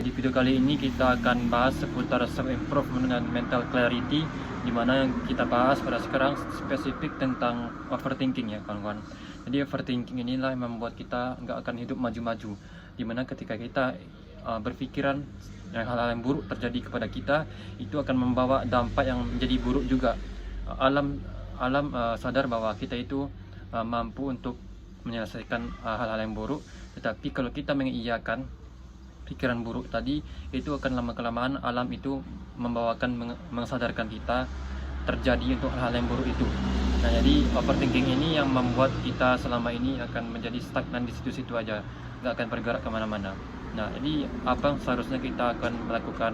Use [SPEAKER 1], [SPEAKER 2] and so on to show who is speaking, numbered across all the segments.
[SPEAKER 1] Di video kali ini kita akan bahas seputar self-improvement dan mental clarity, di mana yang kita bahas pada sekarang spesifik tentang overthinking ya kawan-kawan. Jadi overthinking inilah yang membuat kita nggak akan hidup maju-maju, di mana ketika kita berpikiran yang hal-hal yang buruk terjadi kepada kita, itu akan membawa dampak yang menjadi buruk juga. Alam sadar bahwa kita itu mampu untuk menyelesaikan hal-hal yang buruk, tetapi kalau kita mengiyakan pikiran buruk tadi, itu akan lama-kelamaan alam itu membawakan mengsadarkan kita terjadi untuk hal-hal yang buruk itu. Nah, jadi overthinking ini yang membuat kita selama ini akan menjadi stagnan di situ-situ aja, nggak akan bergerak kemana-mana. Nah, jadi apa yang seharusnya kita akan melakukan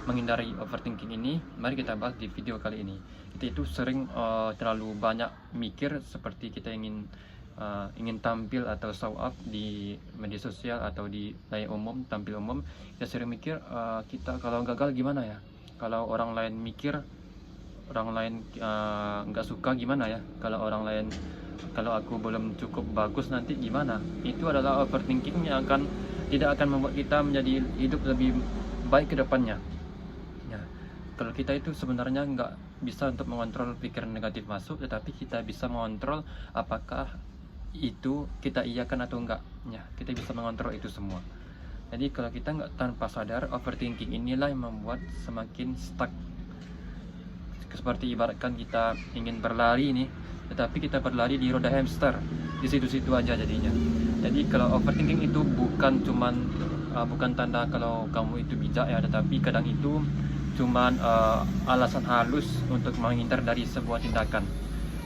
[SPEAKER 1] menghindari overthinking ini? Mari kita bahas di video kali ini. Kita itu sering terlalu banyak mikir, seperti kita ingin tampil atau show up di media sosial atau di layar umum, tampil umum. Kita sering mikir, kita kalau gagal gimana ya, kalau orang lain mikir, orang lain nggak suka gimana ya, kalau orang lain, kalau aku belum cukup bagus nanti gimana. Itu adalah overthinking yang tidak akan membuat kita menjadi hidup lebih baik ke depannya ya. Kalau kita itu sebenarnya nggak bisa untuk mengontrol pikiran negatif masuk, tetapi kita bisa mengontrol apakah itu kita iyakan atau enggak ya. Kita bisa mengontrol itu semua. Jadi kalau kita nggak tanpa sadar, overthinking inilah yang membuat semakin stuck. Seperti ibaratkan kita ingin berlari nih, tetapi kita berlari di roda hamster, di situ-situ aja jadinya. Jadi kalau overthinking itu bukan tanda kalau kamu itu bijak ya, tetapi kadang itu cuman alasan halus untuk menghindar dari sebuah tindakan.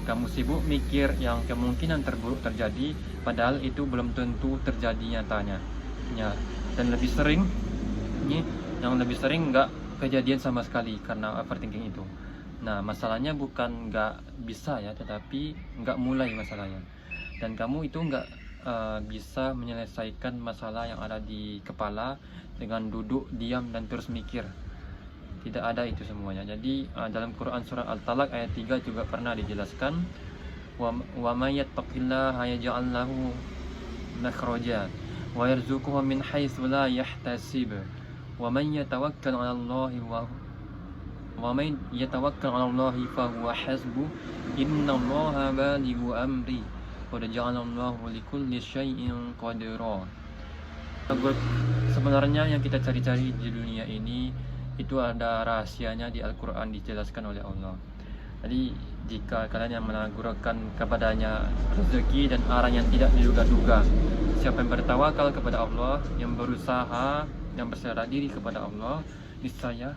[SPEAKER 1] Kamu sibuk mikir yang kemungkinan terburuk terjadi, padahal itu belum tentu terjadi nyatanya ya. Dan lebih sering nggak kejadian sama sekali karena overthinking itu. Nah, masalahnya bukan nggak bisa ya, tetapi nggak mulai masalahnya. Dan kamu itu nggak bisa menyelesaikan masalah yang ada di kepala dengan duduk diam dan terus mikir. Tidak ada itu semuanya. Jadi dalam Quran surah Al-Talaq ayat 3 juga pernah dijelaskan, wa may yattaqillaha yaj'al lahu makhraja wa yarzuquhu min haitsu la yahtasib wa man yatawakkal 'ala Allahi fa huwa hasbuh innallaha balighu amri qad ja'alallahu likulli syai'in qadira. Sebenarnya yang kita cari-cari di dunia ini itu ada rahasianya di Al-Quran, dijelaskan oleh Allah. Jadi jika kalian yang menganugerahkan kepadanya rezeki dan arah yang tidak diduga-duga, siapa yang bertawakal kepada Allah, yang berusaha, yang berserah diri kepada Allah, niscaya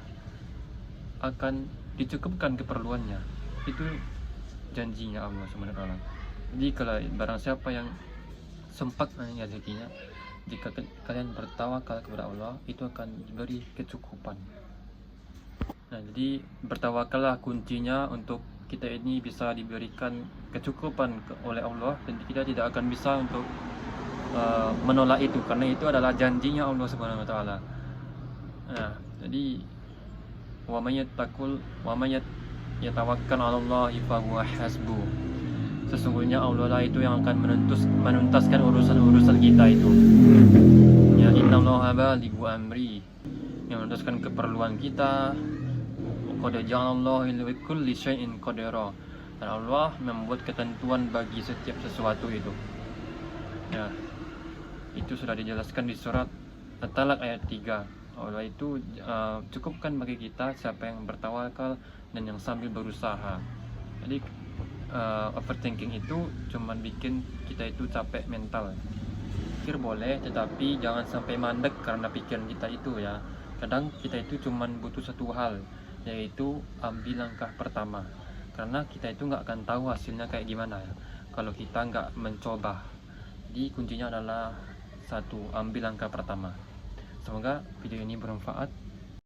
[SPEAKER 1] akan dicukupkan keperluannya. Itu janjinya Allah SWT. Jadi kalau barang siapa yang sempat rezekinya, jika kalian bertawakal kepada Allah, itu akan diberi kecukupan. Nah, jadi bertawakallah kuncinya untuk kita ini bisa diberikan kecukupan oleh Allah, dan kita tidak akan bisa untuk menolak itu, karena itu adalah janjinya Allah Subhanahu wa taala. Nah, jadi wa may yatawakkal 'ala Allahi fa huwa hasbuh. Sesungguhnya Allah lah itu yang akan menuntaskan urusan-urusan kita itu. Ya, innallaha balighu amri, yang menuntaskan keperluan kita. Qad ja'alallahu likulli syai'in qadara. Dan Allah membuat ketentuan bagi setiap sesuatu itu. Ya, itu sudah dijelaskan di surat At-Talaq ayat 3. Allah itu cukupkan bagi kita siapa yang bertawakal dan yang sambil berusaha. Jadi overthinking itu cuman bikin kita itu capek mental. Pikir boleh, tetapi jangan sampai mandek karena pikiran kita itu ya. Kadang kita itu cuman butuh satu hal, yaitu ambil langkah pertama. Karena kita itu nggak akan tahu hasilnya kayak gimana ya kalau kita nggak mencoba. Jadi kuncinya adalah satu, ambil langkah pertama. Semoga video ini bermanfaat.